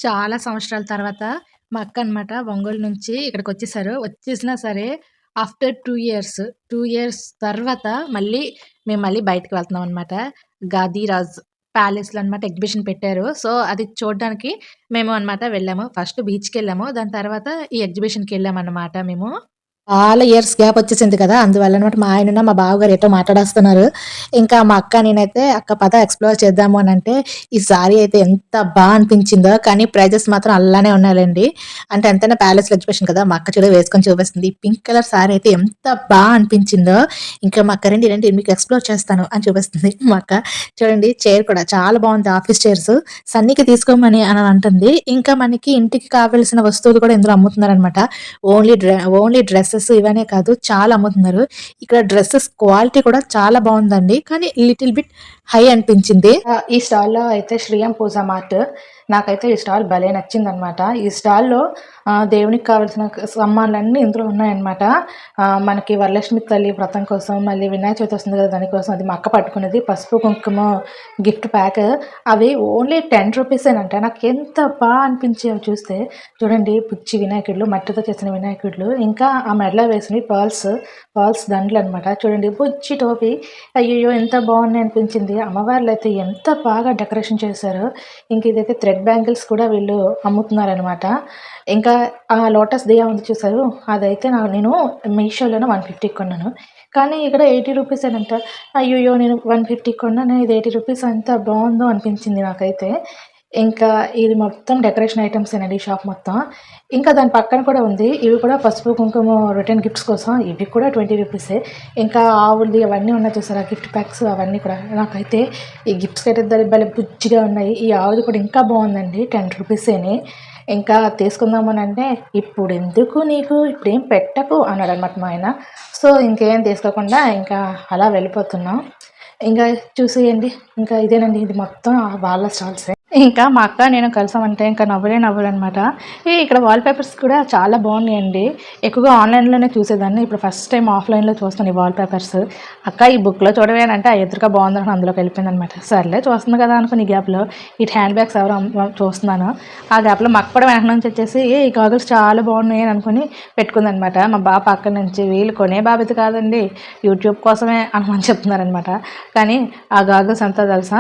చాలా సంవత్సరాల తర్వాత మా అక్క అనమాట ఒంగోలు నుంచి ఇక్కడికొచ్చేసారు. వచ్చేసినా సరే ఆఫ్టర్ 2 ఇయర్స్, 2 ఇయర్స్ తర్వాత మేము బయటికి వెళ్తున్నాం అనమాట. గాదిరాజ్ ప్యాలెస్‌లో అనమాట ఎగ్జిబిషన్ పెట్టారు. సో, అది చూడ్డానికి మేము అనమాట వెళ్ళాము. ఫస్ట్ బీచ్‌కెళ్ళాము. దాని తర్వాత ఈ ఎగ్జిబిషన్‌కెళ్ళామన్నమాట మేము. చాలా ఇయర్స్ గ్యాప్ వచ్చేసింది కదా! అందువల్లనమాట మా ఆయనున్న మా బావగారు ఎటో మాట్లాడేస్తున్నారు. ఇంకా మా అక్క నేనైతే "అక్క పద ఎక్స్‌ప్లోర్ చేద్దాము" అనంటే, ఈ సారీ అయితే ఎంత అనిపించిందో, కానీ ప్రైజెస్ మాత్రం అల్లానే ఉన్నాయిలెండి. అంటే ఎంతైనా ప్యాలెస్‌లో ఎగ్జిబిషన్ కదా! మా అక్క వేసుకొని చూపిస్తుంది. ఈ పింక్ కలర్ సారీ అయితే ఎంత అనిపించిందో, ఇంకా మా అక్క "రండి, రండి మీకు ఎక్స్‌ప్లోర్ చేస్తాను" అని చూపిస్తుంది. మా అక్క చూడండి చైర్ కూడా చాలా బావుంది ఆఫీస్ చైర్స్. సన్నీకి తీసుకోమని అని అంటుంది. ఇంకా మనకి ఇంటికి కావాల్సిన వస్తువులు కూడా ఇందులో అమ్ముతున్నారనమాట. ఓన్లీ డ్రెసెస్ ఇవనే కాదు చాలా అమ్ముతున్నారు. ఇక్కడ డ్రెసెస్ క్వాలిటీ కూడా చాలా బావుందండి. కానీ లిటిల్ బిట్ హై అనిపించింది. ఈ స్టాల్‌లో అయితే శ్రీయం పూజా మార్ట్. నాకైతే ఈ స్టాల్ భలే నచ్చిందనమాట. ఈ స్టాల్‌లో దేవునికి కావాల్సిన సామాన్లన్నీ ఇందులో ఉన్నాయన్నమాట. మనకి వరలక్ష్మి తల్లి వ్రతం కోసం, మళ్ళీ వినాయక చవితి వస్తుంది కదా! దానికోసం అది మా అక్క పట్టుకున్నది. పసుపు, కుంకుమ గిఫ్ట్ ప్యాక్. అవి ఓన్లీ 10 రూపీసేనంట. నాకెంత అనిపించాయో చూస్తే. చూడండి బుచ్చి వినాయకుడిలు, మట్టితో చేసిన వినాయకుడిలు, ఇంకా ఆ మెడలో వేసినవి పర్ల్స్ దండలనమాట. చూడండి బుచ్చి టోపీ. అయ్యయ్యో! ఎంత బాగున్నాయి అనిపించింది. అమ్మవార్లయితే ఎంత బాగా డెకరేషన్ చేశారో. ఇంక ఇదైతే థ్రెడ్ బ్యాంగిల్స్ కూడా వీళ్ళు అమ్ముతున్నారనమాట. ఇంకా ఆ లోటస్ దియా ఉంది చూసారు? అదైతే నేను మీషోలోనే 150కి కొన్నాను. కానీ ఇక్కడ 80 రూపీసేనంట. అయ్యయ్యో! నేను 150కి కొన్నాను. ఇది 80 రూపీస్ ఎంత బావుందో అనిపించింది నాకైతే. ఇంకా ఇది మొత్తం డెకరేషన్ ఐటెమ్సేనండి ఈ షాప్ మొత్తం. ఇంకా దాని పక్కన కూడా ఉంది. ఇవి కూడా పసుపు, కుంకుమ రిటర్న్ గిఫ్ట్స్ కోసం. ఇవి కూడా 20 రూపీసే. ఇంకా ఆవులది అవన్నీ ఉన్నాయి చూసారా గిఫ్ట్ ప్యాక్స్ అవన్నీ కూడా. నాకైతే ఈ గిఫ్ట్స్ అయితే భలే బుజ్జిగా ఉన్నాయి. ఈ ఆవుది కూడా ఇంకా బావుందండి. 10 రూపీసేనే. ఇంకా తీసుకుందామనంటే, "ఇప్పుడెందుకు నీకు? ఇప్పుడేం పెట్టకు" అన్నాడనమాట మా ఆయన. సో, ఇంకేం తీసుకోకుండా ఇంకా అలా వెళ్ళిపోతున్నాం. ఇంకా చూసేయండి. ఇంకా ఇదేనండి. ఇది మొత్తం వాళ్ళ స్టాల్సే. ఇంకా మా అక్క నేను కలిసామంటే ఇంకా నవ్వులనమాట. ఇక్కడ వాల్ పేపర్స్ కూడా చాలా బాగున్నాయండి. ఎక్కువగా ఆన్‌లైన్‌లోనే చూసేదాన్ని. ఇప్పుడు ఫస్ట్ టైం ఆఫ్‌లైన్‌లో చూస్తాను ఈ వాల్ పేపర్స్. "అక్క ఈ బుక్‌లో చూడవే" అంటే ఆ ఎదురుగా బాగుందని అందులోకి వెళ్ళిపోయిందనమాట. సర్లే చూస్తుంది కదా అనుకుని ఈ గ్యాప్‌లో ఇటు హ్యాండ్ బ్యాగ్స్ ఎవరో చూస్తున్నాను. ఆ గ్యాప్‌లో మా అక్క కూడా వెనక నుంచి వచ్చేసి ఈ గాగుల్స్ చాలా బాగున్నాయి అని అనుకుని పెట్టుకుందనమాట. మా బావ పక్కన నుంచి "వీళ్ళు కొనే బాధ్యత కాదండి. యూట్యూబ్ కోసమే" అనమని చెప్తున్నారనమాట. కానీ ఆ గాగుల్స్ ఎంతో తెలుసా?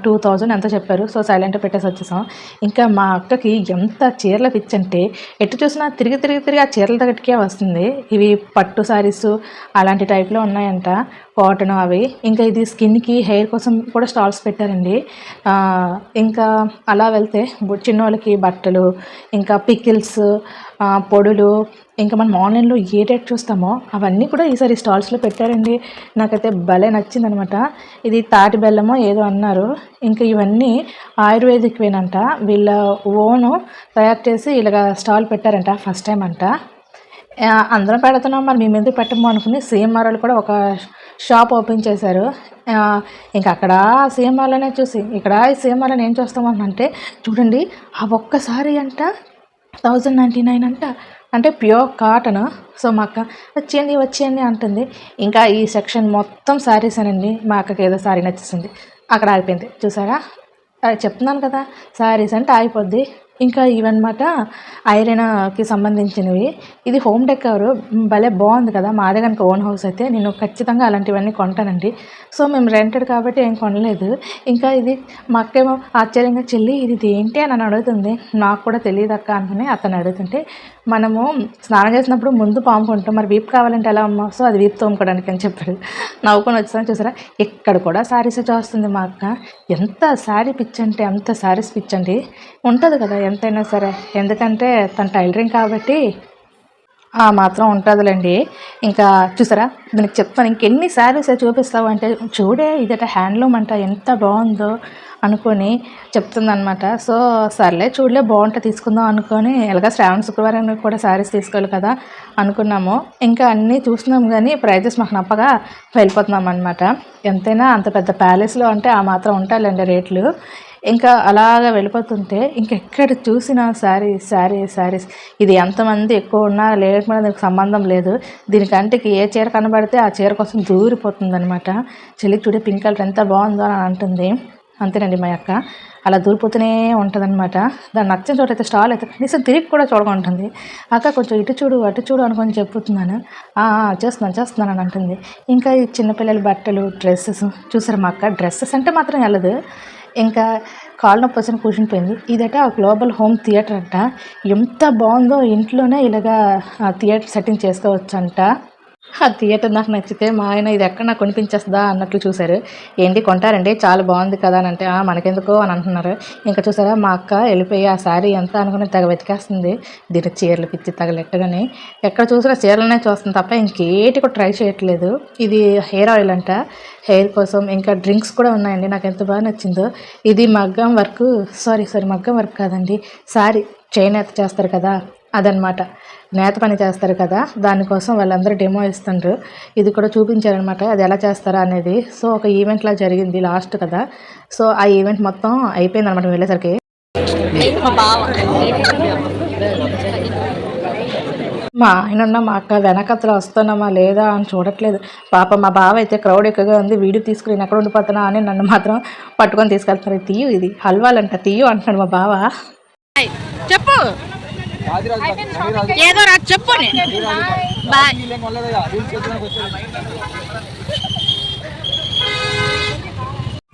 2000 ఎంతో చెప్పారు. సో, సైలెంట్‌గా పెట్టేసి వచ్చేసాం. ఇంకా మా అక్కకి ఎంత చీరల పిచ్చంటే ఎటు చూసినా తిరిగి ఆ చీరల దగ్గరికే వస్తుంది. ఇవి పట్టు సారీసు అలాంటి టైప్‌లో ఉన్నాయంట. కాటన్ అవి. ఇంకా ఇది స్కిన్‌కి, హెయిర్ కోసం కూడా స్టాల్స్ పెట్టారండి. ఇంకా అలా వెళ్తే చిన్నోళ్ళకి బట్టలు, ఇంకా పికిల్స్, పొడులు, ఇంకా మనం ఆన్‌లైన్‌లో ఏ రేట్ చూస్తామో అవన్నీ కూడా ఈసారి స్టాల్స్‌లో పెట్టారండి. నాకైతే భలే నచ్చిందనమాట. ఇది తాటి బెల్లమో ఏదో అన్నారు. ఇంకా ఇవన్నీ ఆయుర్వేదిక్‌వేనంట. వీళ్ళ ఓను తయారు చేసి ఇలాగ స్టాల్ పెట్టారంట. ఫస్ట్ టైం అంట. అందరం పెడుతున్నాం మరి మేమెందుకు పెట్టము అనుకుని సీఎంఆర్‌లో కూడా ఒక షాప్ ఓపెన్ చేశారు. ఇంక అక్కడ సీఎంఆర్‌లోనే చూసి ఇక్కడ ఈ సీఎంఆర్‌లో ఏం చూస్తామనంటే చూడండి ఆ ఒక్క సారీ అంట 1099 అంట. అంటే ప్యూర్ కాటను. సో, మా అక్క వచ్చేయండి అంటుంది. ఇంకా ఈ సెక్షన్ మొత్తం శారీసేనండి. మా అక్కకి ఏదో సారీ నచ్చేసింది. అక్కడ ఆగిపోయింది. చూసారా? చెప్తున్నాను కదా! శారీస్ అంటే ఆగిపోద్ది. ఇంకా ఇవన్నమాట ఐరన్‌కి సంబంధించినవి. ఇది హోమ్ డెకర్ భలే బాగుంది కదా! మాదే గనుక ఓన్ హౌస్ అయితే నేను ఖచ్చితంగా అలాంటివన్నీ కొంటానండి. సో, మేము రెంటెడ్ కాబట్టి ఏం కొనలేదు. ఇంకా ఇది మా అక్కేమో ఆశ్చర్యంగా "చెల్లి ఇది దేంటి" అని నన్ను అడుగుతుంది. నాకు కూడా తెలీదక్క అనుకుని అతన్ని అడుగుతుంటే, మనము స్నానం చేసినప్పుడు ముందు పాము కొంటాం. మరి వీపు కావాలంటే ఎలా అమ్మా? సో, అది వీపు తోముకోవడానికి అని చెప్పాడు. నవ్వుకొని వచ్చేసాను చూసారా? ఇక్కడ కూడా శారీసే చూస్తుంది మా అక్క. ఎంత శారీ పిచ్చంటే అంత శారీస్ పిచ్చండి. ఉంటది కదా ఎంతైనా సరే. ఎందుకంటే తను టైలరింగ్ కాబట్టి ఆ మాత్రం ఉంటదిలెండి. ఇంకా చూసారా? దీనికి చెప్తాను ఇంకెన్ని శారీసే చూపిస్తావు అంటే, చూడే ఇదట హ్యాండ్లూమ్ అంట ఎంత బాగుందో అనుకొని చెప్తుందనమాట. సో, సర్లే చూడలే బాగుంటే తీసుకుందాం అనుకొని ఎలాగో శ్రావణ శుక్రవారం కూడా శారీస్ తీసుకోవాలి కదా అనుకున్నాము. ఇంకా అన్నీ చూస్తున్నాం కానీ ప్రైజెస్ మాకు నప్పగా వెళ్ళిపోతున్నామనమాట. ఎంతైనా అంత పెద్ద ప్యాలెస్‌లో అంటే ఆ మాత్రం ఉంటాయిలెండి రేట్లు. ఇంకా అలాగా వెళ్ళిపోతుంటే ఇంకెక్కడ చూసినా శారీస్. ఇది ఎంతమంది ఎక్కువ ఉన్నా లేకపోయినా దానికి సంబంధం లేదు. దీని కంటికి ఏ చీర కనబడితే ఆ చీర కోసం దూరిపోతుందనమాట. చెల్లి చూడు పింక్ కలర్ ఎంత బాగుందో అని అంటుంది. అంతేనండి మా అక్క. అలా దూరిపోతూనే ఉంటుందన్నమాట. దాన్ని నచ్చిన చోట అయితే స్టాల్ అయితే కనీసం తిరిగి కూడా చూడకుంటుంది. అక్క కొంచెం ఇటు చూడు అటు చూడు అనుకొని చెప్పుతున్నాను. చేస్తున్నాను అని అంటుంది. ఇంకా ఈ చిన్నపిల్లల బట్టలు డ్రెస్సెస్ చూసారు మా అక్క. డ్రెస్సెస్ అంటే మాత్రం వెళ్ళదు. ఇంకా కాళ్ళు నొప్పి వచ్చి కూర్చునిపోయింది. ఇదట గ్లోబల్ హోమ్ థియేటర్ అంట. ఎంత బాగుందో, ఇంట్లోనే ఇలాగా థియేటర్ సెట్టింగ్ చేసుకోవచ్చంట. ఆ థియేటర్ నాకు నచ్చితే మా ఆయన ఇది ఎక్కడ నాకు కొనిపించేస్తుందా అన్నట్లు చూశారు. ఏంటి కొంటారండి, చాలా బాగుంది కదా అని అంటే మనకెందుకు అని అంటున్నారు. ఇంకా చూసారా మా అక్క వెళ్ళిపోయి ఆ శారీ ఎంత అనుకుని తెగ వెతికేస్తుంది. దీనికి చీరలు పిచ్చి తగలెట్టగానే ఎక్కడ చూసినా చీరలనే చూస్తుంది తప్ప ఇంకేటి కూడా ట్రై చేయట్లేదు. ఇది హెయిర్ ఆయిల్ అంట, హెయిర్ కోసం. ఇంకా డ్రింక్స్ కూడా ఉన్నాయండి. నాకు ఎంత బాగా నచ్చిందో. ఇది మగ్గం వర్క్, సారీ మగ్గం వర్క్ కాదండి, శారీ చేనేత చేస్తారు కదా అదనమాట. నేత పని చేస్తారు కదా, దానికోసం వాళ్ళందరూ డెమో ఇస్తుండ్రు. ఇది కూడా చూపించారనమాట అది ఎలా చేస్తారా అనేది. సో ఒక ఈవెంట్లా జరిగింది లాస్ట్ కదా. సో ఆ ఈవెంట్ మొత్తం అయిపోయింది అనమాట వెళ్ళేసరికి. మా ఆయన మా అక్క వెనకతలు వస్తున్నామా లేదా అని చూడట్లేదు. పాప మా బావ అయితే క్రౌడ్ ఎక్కువగా ఉంది, వీడియో తీసుకుని నేను ఎక్కడ ఉండిపోతున్నా అని నన్ను మాత్రం పట్టుకొని తీసుకెళ్తున్నారు. తీయు ఇది హల్వాలంట, తీయు అంటున్నాడు మా బావ. చెప్పు ఏదో రా చెప్పు.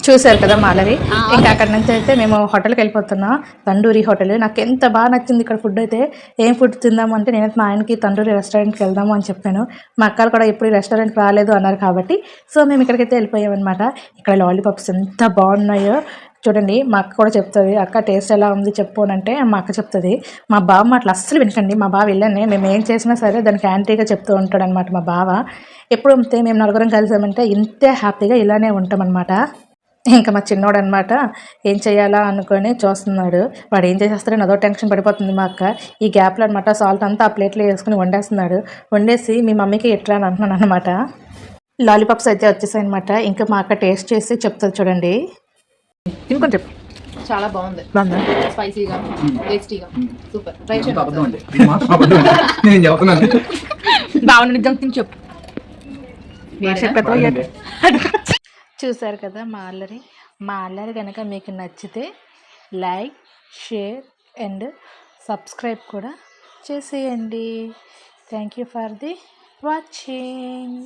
చూశారు కదా మాలరి. ఇంకా అక్కడ నుంచి అయితే మేము హోటల్కి వెళ్ళిపోతున్నాం, తండూరి హోటల్. నాకు ఎంత బాగా నచ్చింది ఇక్కడ ఫుడ్ అయితే. ఏం ఫుడ్ తిందాము అంటే నేనైతే మా ఆయనకి తండూరి రెస్టారెంట్కి వెళ్దాము అని చెప్పాను. మా అక్కలు కూడా ఎప్పుడు రెస్టారెంట్కి రాలేదు అన్నారు కాబట్టి సో మేము ఇక్కడికైతే వెళ్ళిపోయామన్నమాట. ఇక్కడ లాలీపాప్స్ ఎంత బాగున్నాయో చూడండి. మా అక్క కూడా చెప్తుంది, అక్క టేస్ట్ ఎలా ఉంది చెప్పు అని అంటే మా అక్క చెప్తుంది. మా బావ మాటలు అస్సలు వినకండి. మా బావ వెళ్ళని మేము ఏం చేసినా సరే దానికి యాంటీగా చెప్తూ ఉంటాడు అనమాట మా బావ. ఎప్పుడు అంతే, మేము నలుగురం కలిసామంటే ఇంతే హ్యాపీగా ఇలానే ఉంటామన్నమాట. ఇంకా మా చిన్నోడు అనమాట ఏం చేయాలా అనుకొని చూస్తున్నాడు. వాడు ఏం చేసేస్తాడని అదో టెన్షన్ పడిపోతుంది మా అక్క. ఈ గ్యాప్లో అనమాట సాల్ట్ అంతా ఆ ప్లేట్లో వేసుకుని వండేస్తున్నాడు. వండేసి మీ మమ్మీకి ఎట్లా అని అంటున్నాను అనమాట. లాలీపాప్స్ అయితే వచ్చేసాయి అనమాట. ఇంకా మా అక్క టేస్ట్ చేసి చెప్తుంది చూడండి. ఇంకొంచెం చెప్పు. చాలా బాగుంది, స్పైసీగా టేస్టీగా సూపర్. ట్రై బాగుంది నిజం తిని చెప్పు. చూసారు కదా మా అల్లరి కనుక మీకు నచ్చితే లైక్, షేర్ అండ్ సబ్స్క్రైబ్ కూడా చేసేయండి. Thank you for the watching.